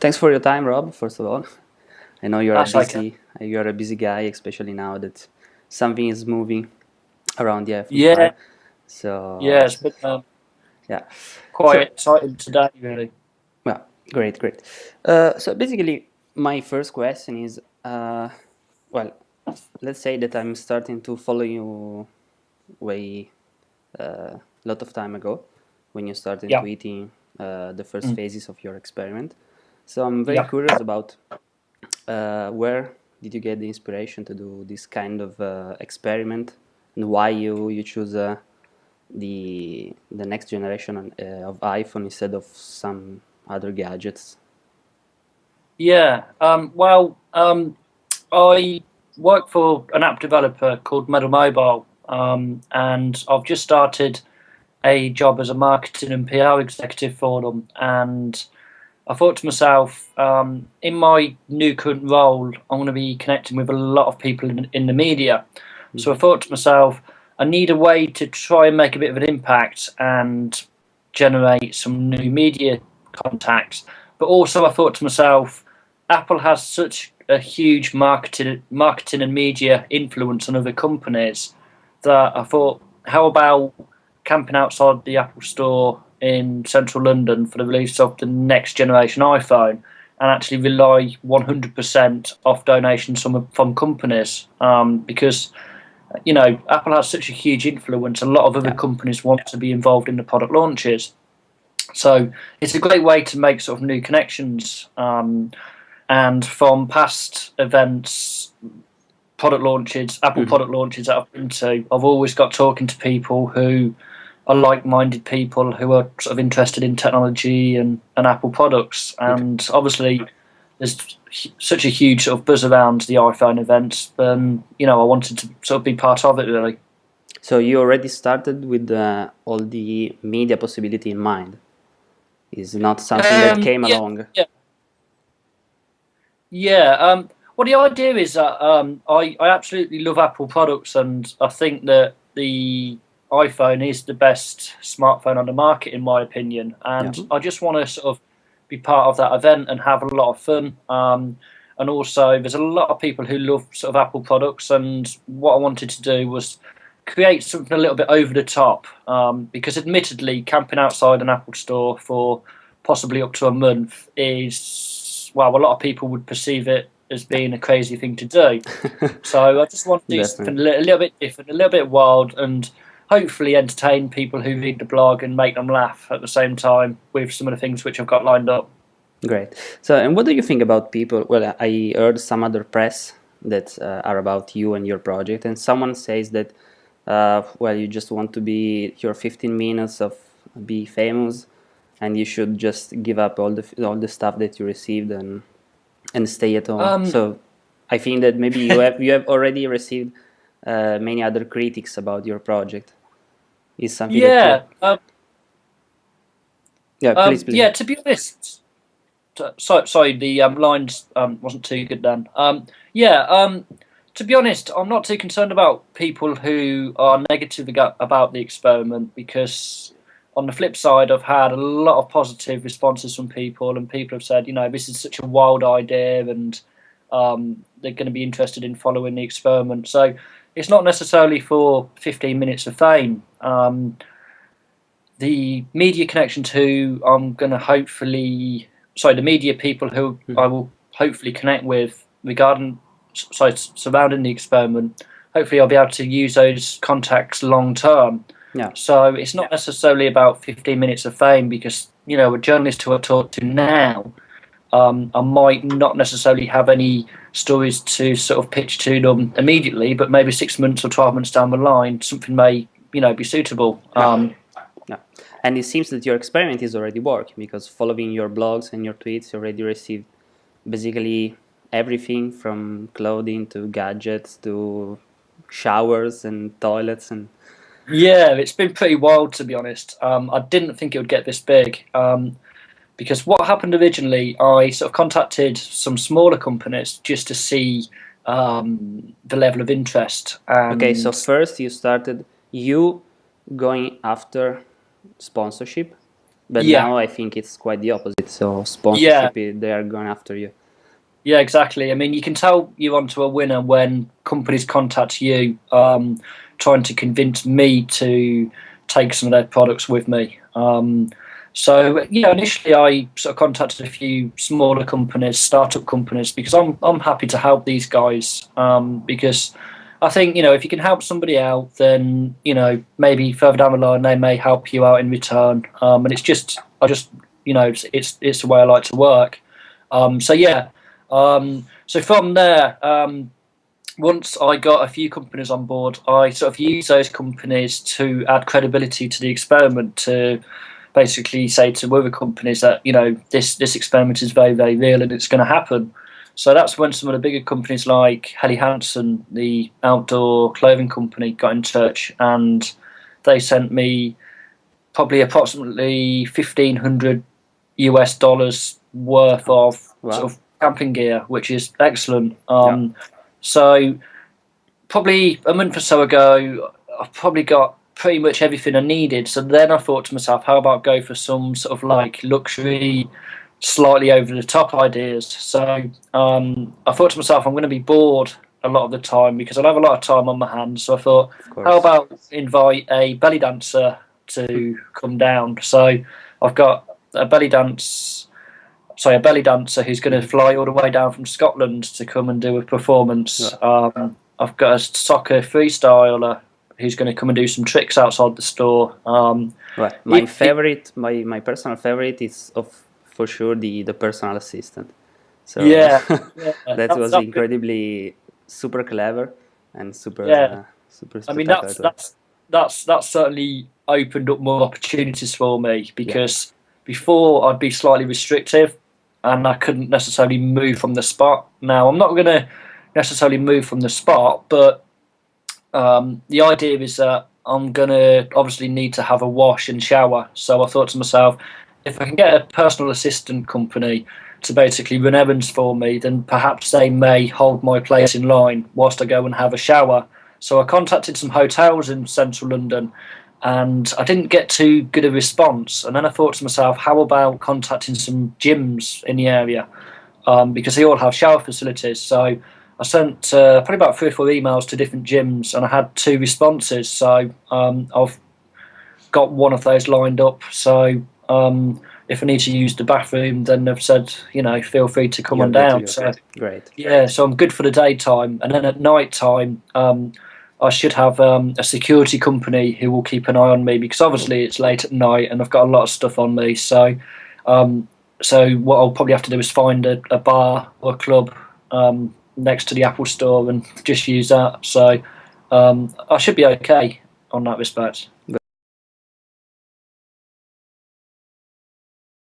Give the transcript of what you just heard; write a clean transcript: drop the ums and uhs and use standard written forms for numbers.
thanks for your time, Rob. First of all, I know That's okay. you're a busy guy, especially now that something is moving around the iPhone Yeah, 5. So yeah, it's been yeah, quite so exciting today, really. well, great. So basically, my first question is, well, let's say that I'm starting to follow you way a lot of time ago when you started Yeah, tweeting the first mm, phases of your experiment. So I'm very yeah. curious about where did you get the inspiration to do this kind of experiment, and why you choose the next generation of iPhone instead of some other gadgets? Yeah. I work for an app developer called Metal Mobile, and I've just started a job as a marketing and PR executive for them. And I thought to myself, in my new current role, I'm going to be connecting with a lot of people in the media. So I Mm-hmm. thought to myself, I need a way to try and make a bit of an impact and generate some new media contacts. But also, I thought to myself, Apple has such a huge marketing and media influence on other companies that I thought, how about camping outside the Apple Store in central London for the release of the next generation iPhone, and actually rely 100% off donations from companies, because Apple has such a huge influence. A lot of other Yeah. companies want to be involved in the product launches, so it's a great way to make sort of new connections. And from past events, product launches, Apple Mm-hmm. product launches that I've been to, I've always got talking to people who are like-minded people who are sort of interested in technology and Apple products. Okay. And obviously, there's such a huge sort of buzz around the iPhone events. I wanted to sort of be part of it, really. So you already started with all the media possibility in mind. Is not something that came Yeah, along. yeah, yeah. Well, the idea is that I absolutely love Apple products, and I think that the iPhone is the best smartphone on the market, in my opinion. Yeah. And I just want to sort of be part of that event and have a lot of fun. And also, there's a lot of people who love sort of Apple products, and what I wanted to do was create something a little bit over the top. Because admittedly, camping outside an Apple store for possibly up to a month is, well, a lot of people would perceive it as Yeah. being a crazy thing to do. So I just want to do something Definitely. a little bit different, a little bit wild, and hopefully entertain people who read the blog and make them laugh at the same time with some of the things which I've got lined up. Great. So, and what do you think about people? Well, I heard some other press that are about you and your project, and someone says that, well, you just want to be your 15 minutes of be famous, and you should just give up all the stuff that you received and stay at home. Um, So, I think that maybe you have already received many other critics about your project. Is something that yeah, yeah, please. yeah. To be honest, sorry, the lines wasn't too good then. Yeah, to be honest, I'm not too concerned about people who are negative about the experiment, because on the flip side, I've had a lot of positive responses from people, and people have said, this is such a wild idea, and they're going to be interested in following the experiment. So it's not necessarily for 15 minutes of fame. The media connections who I'm going to hopefully, sorry, the media people who I Mhm. will hopefully connect with regarding, sorry, surrounding the experiment, hopefully I'll be able to use those contacts long term. Yeah. So it's not necessarily about 15 minutes of fame, because, a journalist who I talk to now, I might not necessarily have any stories to sort of pitch to them immediately, but maybe 6 months or 12 months down the line, something may, be suitable. Yeah. Yeah. And it seems that your experiment is already working, because following your blogs and your tweets, you already received basically everything from clothing to gadgets to showers and toilets and Yeah, it's been pretty wild, to be honest. I didn't think it would get this big, because what happened originally, I sort of contacted some smaller companies just to see the level of interest. okay, so And first you started you going after sponsorship. But Yeah, now I think it's quite the opposite. So yeah, sponsorship, they are going after you. yeah, exactly. I mean, you can tell you're onto a winner when companies contact you, trying to convince me to take some of their products with me. So yeah, initially I sort of contacted a few smaller companies, startup companies, because I'm happy to help these guys. Because I think, if you can help somebody out, then maybe further down the line they may help you out in return. And it's the way I like to work. So yeah. So from there, once I got a few companies on board, I sort of used those companies to add credibility to the experiment, to basically say to other companies that this experiment is very, very real and it's going to happen. So that's when some of the bigger companies like Helly Hansen, the outdoor clothing company, got in touch, and they sent me probably approximately $1,500 worth of Wow. sort of camping gear, which is excellent. Yeah. So probably a month or so ago, I've probably got pretty much everything I needed. So then I thought to myself, how about go for some sort of like luxury, slightly over the top ideas? So I thought to myself, I'm going to be bored a lot of the time because I'll have a lot of time on my hands. So I thought, Of how course. about invite a belly dancer to come down? So I've got a belly dancer who's going to Mhm. fly all the way down from Scotland to come and do a performance. Yeah. I've got a soccer freestyler who's going to come and do some tricks outside the store. Well, my It, it, favorite, my personal favorite is for sure the personal assistant. So yeah, yeah, that that's was that's good. incredibly super clever and super Yeah, super I mean spectacular to have. that's certainly opened up more opportunities for me, Yeah, because before I'd be slightly restrictive and I couldn't necessarily move from the spot. Now I'm not going to necessarily move from the spot, but the idea is that I'm gonna obviously need to have a wash and shower. So I thought to myself, if I can get a personal assistant company to basically run errands for me, then perhaps they may hold my place in line whilst I go and have a shower. So I contacted some hotels in central London, and I didn't get too good a response. And then I thought to myself, how about contacting some gyms in the area, because they all have shower facilities. So I sent probably about 3 or 4 emails to different gyms, and I had 2 responses. So I've got one of those lined up. So if I need to use the bathroom, then they've said, feel free to come you're on good to down. go. So Great. yeah, so I'm good for the daytime, and then at night time, I should have a security company who will keep an eye on me, because obviously it's late at night and I've got a lot of stuff on me. Um, so what I'll probably have to do is find a bar or a club next to the Apple Store and just use that. So I should be okay on that respect.